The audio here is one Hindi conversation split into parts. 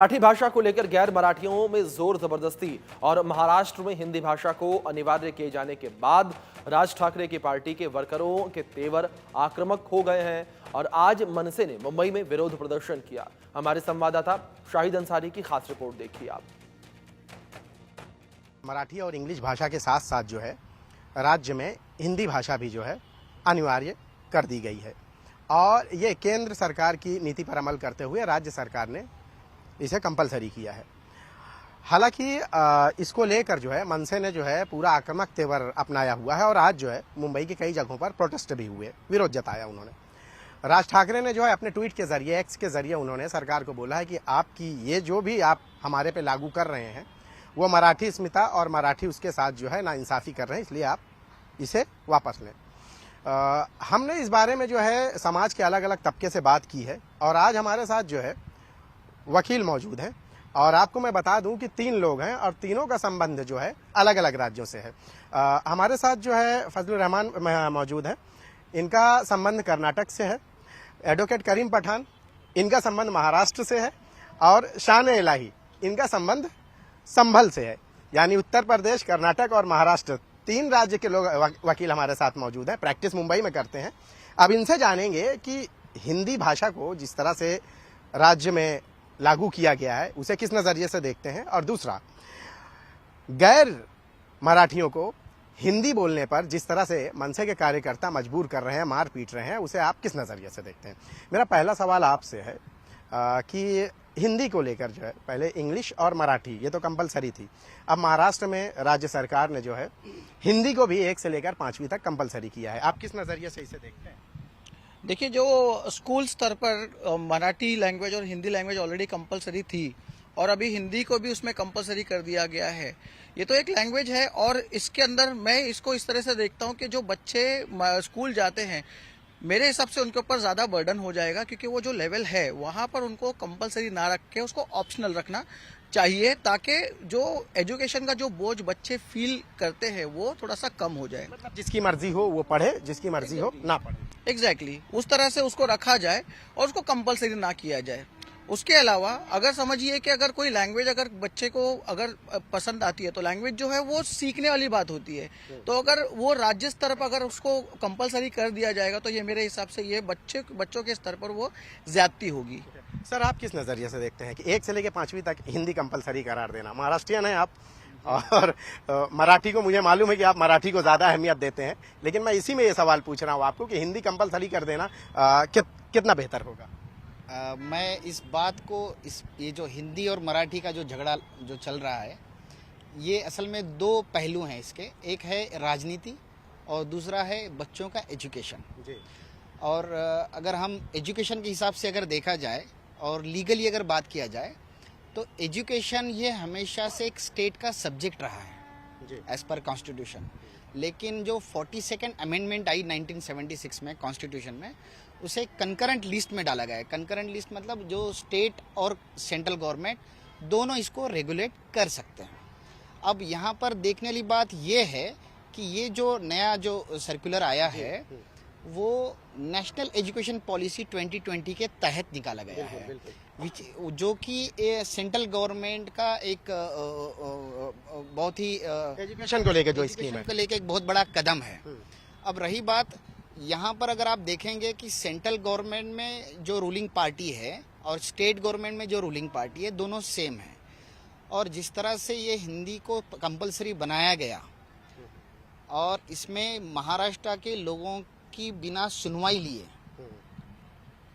मराठी भाषा को लेकर गैर मराठियों में जोर जबरदस्ती और महाराष्ट्र में हिंदी भाषा को अनिवार्य किए जाने के बाद राज ठाकरे की पार्टी के वर्करों के तेवर आक्रामक हो गए हैं और आज मनसे ने मुंबई में विरोध प्रदर्शन किया। हमारे संवाददाता शाहिद अंसारी की खास रिपोर्ट देखिए आप। मराठी और इंग्लिश भाषा के साथ साथ जो है राज्य में हिंदी भाषा भी जो है अनिवार्य कर दी गई है और ये केंद्र सरकार की नीति पर अमल करते हुए राज्य सरकार ने इसे कंपलसरी किया है। हालांकि इसको लेकर जो है मनसे ने जो है पूरा आक्रामक तेवर अपनाया हुआ है और आज जो है मुंबई की कई जगहों पर प्रोटेस्ट भी हुए, विरोध जताया उन्होंने। राज ठाकरे ने जो है अपने ट्वीट के जरिए, एक्स के जरिए उन्होंने सरकार को बोला है कि आपकी ये जो भी आप हमारे पे लागू कर रहे हैं वो मराठी अस्मिता और मराठी उसके साथ जो है नाइंसाफी कर रहे हैं, इसलिए आप इसे वापस लें। हमने इस बारे में जो है समाज के अलग अलग तबके से बात की है और आज हमारे साथ जो है वकील मौजूद हैं और आपको मैं बता दूं कि 3 लोग हैं और तीनों का संबंध जो है अलग अलग राज्यों से है। हमारे साथ जो है फजलुर रहमान मौजूद हैं, इनका संबंध कर्नाटक से है। एडवोकेट करीम पठान, इनका संबंध महाराष्ट्र से है और शान इलाही, इनका संबंध संभल से है। यानी उत्तर प्रदेश, कर्नाटक और महाराष्ट्र 3 राज्य के लोग वकील हमारे साथ मौजूद हैं, प्रैक्टिस मुंबई में करते हैं। अब इनसे जानेंगे कि हिंदी भाषा को जिस तरह से राज्य में लागू किया गया है उसे किस नजरिए से देखते हैं और दूसरा, गैर मराठियों को हिंदी बोलने पर जिस तरह से मनसे के कार्यकर्ता मजबूर कर रहे हैं, मार पीट रहे हैं, उसे आप किस नजरिए से देखते हैं। मेरा पहला सवाल आपसे है कि हिंदी को लेकर जो है पहले इंग्लिश और मराठी ये तो कंपलसरी थी, अब महाराष्ट्र में राज्य सरकार ने जो है हिंदी को भी 1 से लेकर 5वीं तक कंपलसरी किया है। आप किस नजरिए से इसे देखते हैं? देखिए, जो स्कूल स्तर पर मराठी लैंग्वेज और हिंदी लैंग्वेज ऑलरेडी कंपलसरी थी और अभी हिंदी को भी उसमें कंपलसरी कर दिया गया है। ये तो एक लैंग्वेज है और इसके अंदर मैं इसको इस तरह से देखता हूँ कि जो बच्चे स्कूल जाते हैं, मेरे हिसाब से उनके ऊपर ज्यादा बर्डन हो जाएगा, क्योंकि वो जो लेवल है वहां पर उनको कंपलसरी ना रख के उसको ऑप्शनल रखना चाहिए, ताकि जो एजुकेशन का जो बोझ बच्चे फील करते हैं वो थोड़ा सा कम हो जाए। मतलब जिसकी मर्जी हो वो पढ़े, जिसकी मर्जी हो ना पढ़े। एग्जैक्टली उस तरह से उसको रखा जाए और उसको कंपलसरी ना किया जाए। उसके अलावा अगर समझिए कि अगर कोई लैंग्वेज अगर बच्चे को अगर पसंद आती है तो लैंग्वेज जो है वो सीखने वाली बात होती है, तो अगर वो राज्य स्तर पर अगर उसको कंपलसरी कर दिया जाएगा तो ये मेरे हिसाब से ये बच्चों के स्तर पर वो ज्यादती होगी। सर, आप किस नजरिए से देखते हैं कि 1 से लेकर 5वीं तक हिंदी कंपलसरी करार देना? महाराष्ट्रियन है आप और मराठी को मुझे मालूम है कि आप मराठी को ज्यादा अहमियत देते हैं, लेकिन मैं इसी में ये सवाल पूछ रहा हूँ आपको कि हिंदी कंपलसरी कर देना कितना बेहतर होगा? मैं इस बात को ये जो हिंदी और मराठी का जो झगड़ा जो चल रहा है, ये असल में 2 पहलू हैं इसके। एक है राजनीति और दूसरा है बच्चों का एजुकेशन जी। और अगर हम एजुकेशन के हिसाब से अगर देखा जाए और लीगली अगर बात किया जाए तो एजुकेशन ये हमेशा से एक स्टेट का सब्जेक्ट रहा है एज पर कॉन्स्टिट्यूशन। लेकिन जो 42nd अमेंडमेंट आई 1976 में कॉन्स्टिट्यूशन में, उसे कंकरेंट लिस्ट में डाला गया है। कंकरेंट लिस्ट मतलब जो स्टेट और सेंट्रल गवर्नमेंट दोनों इसको रेगुलेट कर सकते हैं। अब यहाँ पर देखने वाली बात ये है कि ये जो नया जो सर्कुलर आया है वो नेशनल एजुकेशन पॉलिसी 2020 के तहत निकाला गया है, जो कि सेंट्रल गवर्नमेंट का एक बहुत ही एजुकेशन को लेकर जो स्कीम है, को लेकर एक बहुत बड़ा कदम है। अब रही बात यहाँ पर, अगर आप देखेंगे कि सेंट्रल गवर्नमेंट में जो रूलिंग पार्टी है और स्टेट गवर्नमेंट में जो रूलिंग पार्टी है, दोनों सेम है। और जिस तरह से ये हिंदी को कंपलसरी बनाया गया और इसमें महाराष्ट्र के लोगों की बिना सुनवाई लिए,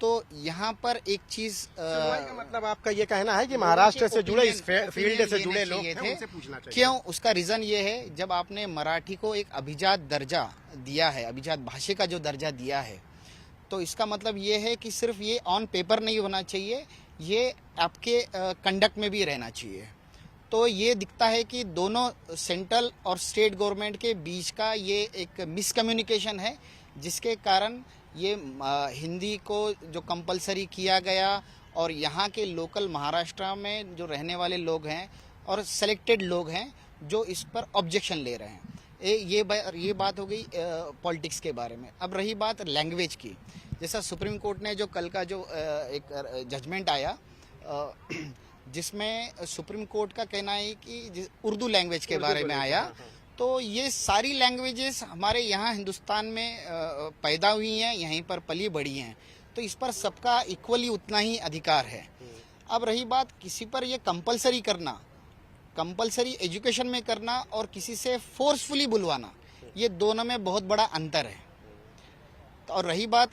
तो यहाँ पर एक चीज का मतलब आपका ये कहना है कि महाराष्ट्र से जुड़े, इस फील्ड से जुड़े लोग थे, उनसे पूछना चाहिए। क्यों? उसका रीजन ये है, जब आपने मराठी को एक अभिजात दर्जा दिया है, अभिजात भाषा का जो दर्जा दिया है, तो इसका मतलब ये है कि सिर्फ ये ऑन पेपर नहीं होना चाहिए, ये आपके कंडक्ट में भी रहना चाहिए। तो ये दिखता है कि दोनों सेंट्रल और स्टेट गवर्नमेंट के बीच का ये एक मिसकम्युनिकेशन है, जिसके कारण ये हिंदी को जो कंपलसरी किया गया और यहाँ के लोकल महाराष्ट्र में जो रहने वाले लोग हैं और सेलेक्टेड लोग हैं जो इस पर ऑब्जेक्शन ले रहे हैं। ये बात हो गई पॉलिटिक्स के बारे में। अब रही बात लैंग्वेज की, जैसा सुप्रीम कोर्ट ने जो कल का जो एक जजमेंट आया जिसमें सुप्रीम कोर्ट का कहना है कि उर्दू लैंग्वेज के बारे में आया। तो ये सारी लैंग्वेजेस हमारे यहाँ हिंदुस्तान में पैदा हुई हैं, यहीं पर पली बढ़ी हैं, तो इस पर सबका इक्वली उतना ही अधिकार है। अब रही बात किसी पर ये कंपलसरी करना, कंपलसरी एजुकेशन में करना और किसी से फोर्सफुली बुलवाना, ये दोनों में बहुत बड़ा अंतर है। और रही बात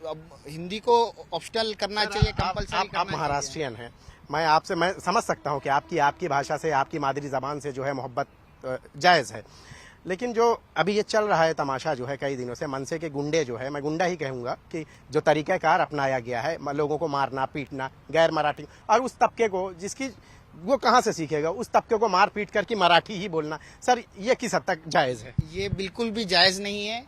अब हिंदी को ऑप्शनल करना चाहिए, कंपलसरी करना आप महाराष्ट्रियन हैं, मैं समझ सकता हूं कि आपकी भाषा से, आपकी मादरी जबान से जो है मोहब्बत जायज़ है, लेकिन जो अभी ये चल रहा है तमाशा जो है कई दिनों से, मनसे के गुंडे जो है, मैं गुंडा ही कहूँगा कि जो तरीक़ाकार अपनाया गया है, लोगों को मारना पीटना, गैर मराठी, और उस तबके को जिसकी वो कहाँ से सीखेगा, उस तबके को मार पीट करके मराठी ही बोलना, सर ये किस हद तक जायज़ है? ये बिल्कुल भी जायज़ नहीं है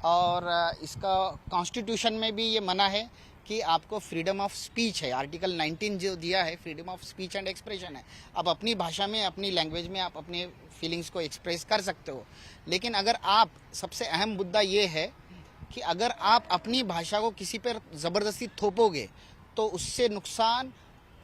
और इसका कॉन्स्टिट्यूशन में भी ये मना है कि आपको फ्रीडम ऑफ स्पीच है, आर्टिकल 19 जो दिया है, freedom of speech and expression है। आप अपनी भाषा में, अपनी लैंग्वेज में आप अपने फीलिंग्स को एक्सप्रेस कर सकते हो, लेकिन अगर आप, सबसे अहम मुद्दा ये है कि अगर आप अपनी भाषा को किसी पर ज़बरदस्ती थोपोगे तो उससे नुकसान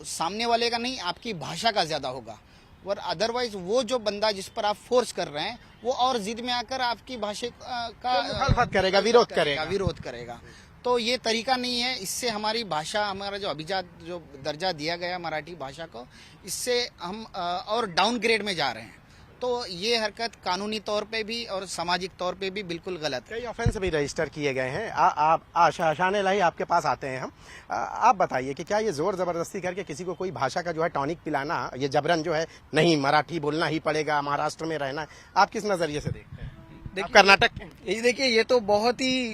सामने वाले का नहीं, आपकी भाषा का ज़्यादा होगा। और अदरवाइज वो जो बंदा जिस पर आप फोर्स कर रहे हैं वो और जिद में आकर आपकी भाषा का मुखालफत करेगा, विरोध करेगा। तो ये तरीका नहीं है, इससे हमारी भाषा, हमारा जो अभिजात जो दर्जा दिया गया मराठी भाषा को, इससे हम और डाउनग्रेड में जा रहे हैं। तो ये हरकत कानूनी तौर पे भी और सामाजिक तौर पे भी बिल्कुल गलत है। कई ऑफेंस भी रजिस्टर किए गए हैं। आप शान इलाही आपके पास आते हैं हम, आप बताइए कि क्या ये जोर जबरदस्ती करके किसी को कोई भाषा का जो है टॉनिक पिलाना, ये जबरन जो है नहीं मराठी बोलना ही पड़ेगा, महाराष्ट्र में रहना है, आप किस नजरिए से देखते हैं? कर्नाटक ये देखिए, ये तो बहुत ही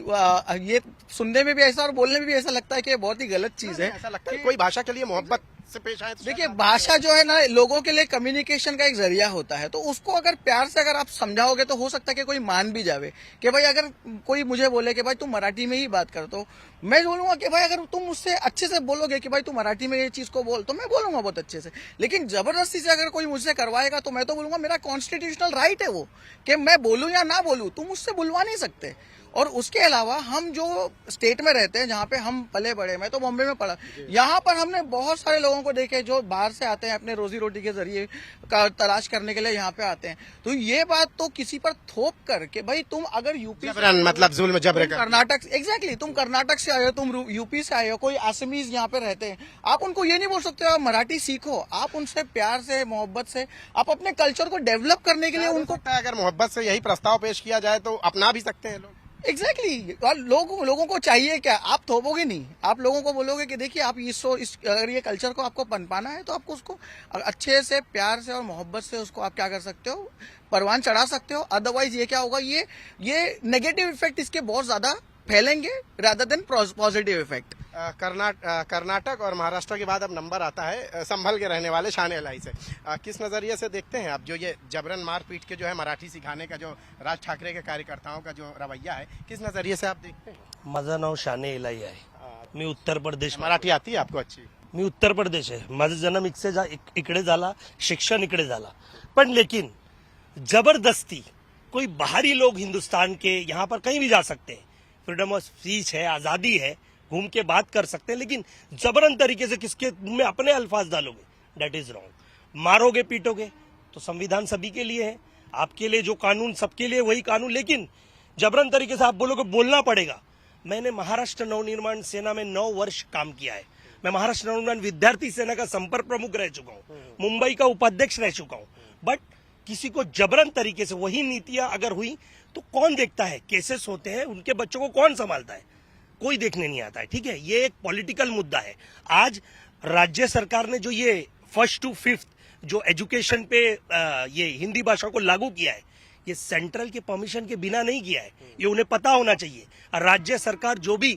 ये सुनने में भी ऐसा और बोलने में भी ऐसा लगता है कि ये बहुत ही गलत चीज है। ऐसा लगता है कोई भाषा के लिए मोहब्बत से पेश आए। देखिए, भाषा जो है ना, लोगों के लिए कम्युनिकेशन का एक जरिया होता है, तो उसको अगर प्यार से अगर आप समझाओगे तो हो सकता है कि कोई मान भी जावे। कि भाई अगर कोई मुझे बोले कि भाई तुम मराठी में ही बात कर, तो मैं बोलूंगा कि भाई अगर तुम मुझसे अच्छे से बोलोगे कि भाई तू मराठी में ये चीज को बोल, तो मैं बोलूंगा बहुत अच्छे से। लेकिन जबरदस्ती से अगर कोई मुझसे करवाएगा तो मैं तो बोलूंगा मेरा कॉन्स्टिट्यूशनल राइट है वो, कि मैं बोलूं या ना बोलूं, तुम मुझसे बुलवा नहीं सकते। और उसके अलावा हम जो स्टेट में रहते हैं, जहाँ पे हम पले बड़े, मैं तो बॉम्बे में पढ़ा, यहाँ पर हमने बहुत सारे लोगों को देखे जो बाहर से आते हैं अपने रोजी रोटी के जरिए का तलाश करने के लिए यहाँ पे आते हैं। तो ये बात तो किसी पर थोप करके, भाई तुम अगर यूपी मतलब जुल्म जबर, कर्नाटक, एग्जैक्टली, तुम कर्नाटक से आए हो, तुम यूपी से आए हो, कोई आसमीज यहाँ पे रहते हैं, आप उनको ये नहीं बोल सकते हो मराठी सीखो। आप उनसे प्यार से, मोहब्बत से, आप अपने कल्चर को डेवलप करने के लिए उनको, अगर मोहब्बत से यही प्रस्ताव पेश किया जाए तो अपना भी सकते हैं लोग। एग्जैक्टली और लोगों को चाहिए क्या, आप थोपोगे नहीं, आप लोगों को बोलोगे कि देखिए आप अगर ये कल्चर को आपको पनपाना है तो आपको उसको अच्छे से, प्यार से और मोहब्बत से उसको आप क्या कर सकते हो, परवान चढ़ा सकते हो। अदरवाइज ये क्या होगा, ये नेगेटिव इफेक्ट इसके बहुत ज्यादा फैलेंगे rather than positive effect. Karnataka और महाराष्ट्र के बाद अब नंबर आता है संभल के रहने वाले शान इलाही से। किस नजरिए से देखते हैं आप जो ये जबरन मारपीट के जो है मराठी सिखाने का जो राज ठाकरे के कार्यकर्ताओं का जो रवैया है, किस नजरिए से आप देखते हैं? माझं नाव शाने इलाई आहे, मी उत्तर प्रदेश, मराठी आती है आपको अच्छी? मी उत्तर प्रदेश आहे, माझा जन्म इकडे झाला, शिक्षण इकडे झाला, पण लेकिन जबरदस्ती कोई बाहरी लोग हिंदुस्तान के यहाँ पर कहीं भी जा सकते हैं, फ्रीडम ऑफ स्पीच है, आजादी है, घूम के बात कर सकते हैं, लेकिन जबरन तरीके से किसके में अपने अल्फाज डालोगे, दैट इज रॉन्ग। मारोगे पीटोगे तो संविधान सभी के लिए है, आपके लिए जो कानून सबके लिए वही कानून, लेकिन जबरन तरीके से आप बोलोगे बोलना पड़ेगा। मैंने महाराष्ट्र नवनिर्माण सेना में 9 वर्ष काम किया है, मैं महाराष्ट्र नवनिर्माण विद्यार्थी सेना का संपर्क प्रमुख रह चुका हूँ, मुंबई का उपाध्यक्ष रह चुका हूँ, बट किसी को जबरन तरीके से वही नीतियां अगर हुई तो कौन देखता है, केसेस होते हैं, उनके बच्चों को कौन संभालता है, कोई देखने नहीं आता है। ठीक है, ये एक पॉलिटिकल मुद्दा है। आज राज्य सरकार ने जो ये 1st to 5th जो एजुकेशन पे ये हिंदी भाषा को लागू किया है, ये सेंट्रल के परमिशन के बिना नहीं किया है, ये उन्हें पता होना चाहिए। राज्य सरकार जो भी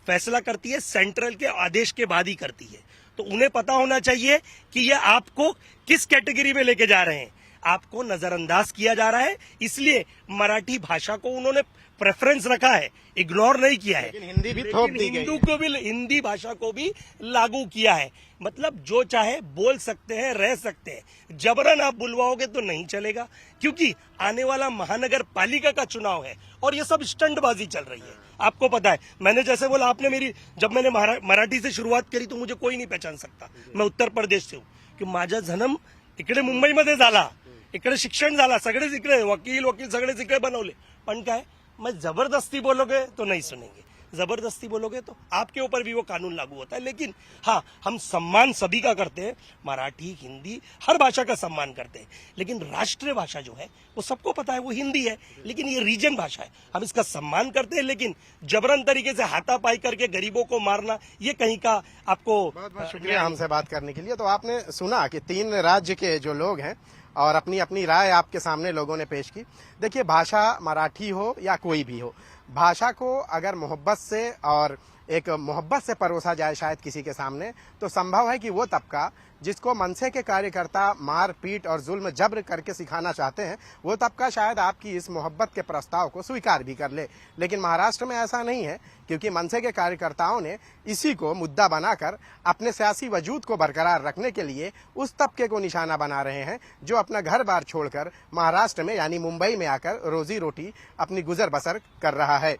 फैसला करती है सेंट्रल के आदेश के बाद ही करती है, तो उन्हें पता होना चाहिए कि ये आपको किस कैटेगरी में लेके जा रहे हैं, आपको नजरअंदाज किया जा रहा है, इसलिए मराठी भाषा को उन्होंने प्रेफरेंस रखा है, इग्नोर नहीं किया है। लेकिन हिंदी भी थोप दी गई, हिंदी भाषा को भी लागू किया है। मतलब जो चाहे बोल सकते हैं, रह सकते हैं, जबरन आप बुलवाओगे तो नहीं चलेगा, क्योंकि आने वाला महानगर पालिका का चुनाव है और ये सब स्टंटबाजी चल रही है। आपको पता है, मैंने जैसे बोला, आपने जब मैंने मराठी से शुरुआत करी तो मुझे कोई नहीं पहचान सकता, मैं उत्तर प्रदेश से हूँ, की माझा जन्म इकडे मुंबईमध्ये झाला, इकडे शिक्षण झाला, सगळेच इकडे वकील सगळेच इकडे बनवले, पण काय मैं जबरदस्ती बोलोगे तो नहीं सुनेंगे, जबरदस्ती बोलोगे तो आपके ऊपर भी वो कानून लागू होता है। लेकिन हाँ, हम सम्मान सभी का करते हैं, मराठी हिंदी हर भाषा का सम्मान करते हैं, लेकिन राष्ट्रीय भाषा जो है वो सबको पता है वो हिंदी है, लेकिन ये रीजन भाषा है, हम इसका सम्मान करते हैं। लेकिन जबरन तरीके से हाथापाई करके गरीबों को मारना, ये कहीं का आपको बहुत बहुत शुक्रिया हमसे बात करने के लिए। तो आपने सुना कि 3 राज्य के जो लोग हैं और अपनी अपनी राय आपके सामने लोगों ने पेश की। देखिए, भाषा मराठी हो या कोई भी हो, भाषा को अगर मोहब्बत से और एक मोहब्बत से परोसा जाए शायद किसी के सामने, तो संभव है कि वो तबका जिसको मनसे के कार्यकर्ता मार पीट और जुल्म जब्र करके सिखाना चाहते हैं, वो तबका शायद आपकी इस मोहब्बत के प्रस्ताव को स्वीकार भी कर ले। लेकिन महाराष्ट्र में ऐसा नहीं है, क्योंकि मनसे के कार्यकर्ताओं ने इसी को मुद्दा बनाकर अपने सियासी वजूद को बरकरार रखने के लिए उस तबके को निशाना बना रहे हैं जो अपना घर बार छोड़कर महाराष्ट्र में यानी मुंबई में आकर रोजी रोटी अपनी गुजर बसर कर रहा है।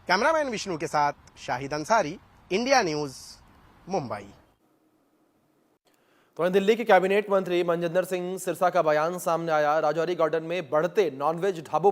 कैमरामैन विष्णु के साथ शाहिद अंसारी, इंडिया न्यूज, मुंबई। तो दिल्ली के कैबिनेट मंत्री मनजिंदर सिंह सिरसा का बयान सामने आया। राजौरी गार्डन में बढ़ते नॉनवेज ढाबों